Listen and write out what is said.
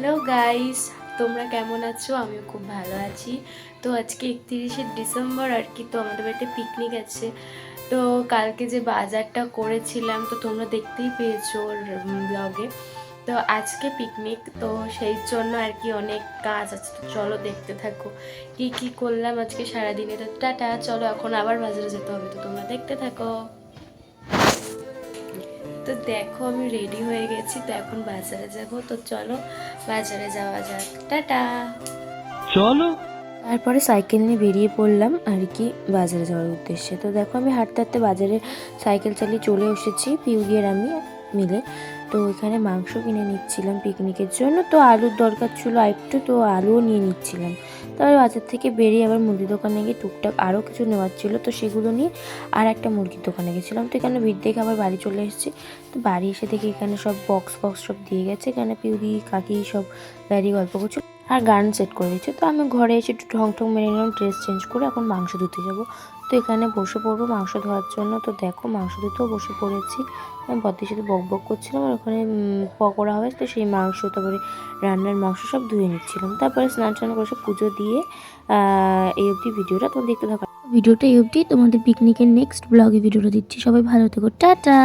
Hello guys, তোমরা কেমন আছো? আমিও খুব ভালো আছি। তো আজকে 31শে ডিসেম্বর আর কি, তো আমাদের বাড়িতে পিকনিক আছে। তো কালকে যে বাজারটা করেছিলাম তো তোমরা দেখতেই পেয়েছো ওর ব্লগে। তো আজকে পিকনিক, তো সেই জন্য আর কি অনেক কাজ আছে, তো চলো দেখতে থাকো কি কি করলাম আজকে সারাদিনে। তো টাটা, চলো এখন আবার বাজারে যেতে হবে, তো তোমরা দেখতে থাকো। তো দেখো আমি রেডি হয়ে গেছি, তো এখন বাজারে যাব, তো চলো বাজারে যাওয়া যাক। টাটা। চলো। তারপরে সাইকেল নিয়ে বেরিয়ে পড়লাম আর কি বাজারে যাওয়ার উদ্দেশ্যে। তো দেখো আমি হাঁটতে হাঁটতে বাজারে সাইকেল চালিয়ে চলে এসেছি, পিউদি আর আমি মিলে। তো এখানে মাংস কিনে নিচ্ছিলাম পিকনিকের জন্য, তো আলুর দরকার ছিল একটু, তো আলুও নিয়ে নিচ্ছিলাম। তারপরে বাজার থেকে বেরিয়ে আবার মুরগির দোকানে গিয়ে টুকটাক আরও কিছু নেওয়ার ছিল, তো সেগুলো নিয়ে আর একটা মুরগির দোকানে গেছিলাম। তো এখানে ভিড় দেখে আবার বাড়ি চলে এসেছি। তো বাড়ি এসে দেখি এখানে সব বক্স ফক্স সব দিয়ে গেছে, এখানে পিউদি কাকি সব দাঁড়িয়ে গল্প করছিল আর গান সেট করে দিচ্ছে। তো আমি ঘরে এসে একটু ঠং ঠং মেরে নিলাম, ড্রেস চেঞ্জ করে এখন মাংস ধুতে যাব। তো এখানে বসে পড়বো মাংস ধোয়ার জন্য। তো দেখো মাংস ধুতেও বসে পড়েছি। আমি বদ্দির সাথে বক বক করছিলাম, আর ওখানে পকোড়া হবে, তো সেই মাংস তারপরে রান্নার মাংস সব ধুয়ে নিচ্ছিলাম। তারপরে স্নান টান করে সব পুজো দিয়ে এই অবধি ভিডিওটা তোমরা দেখতে থাকো। ভিডিওটা এই অবধি, তোমাদের পিকনিকের নেক্সট ব্লগে ভিডিওটা দিচ্ছি। সবাই ভালো থেকো, টাটা।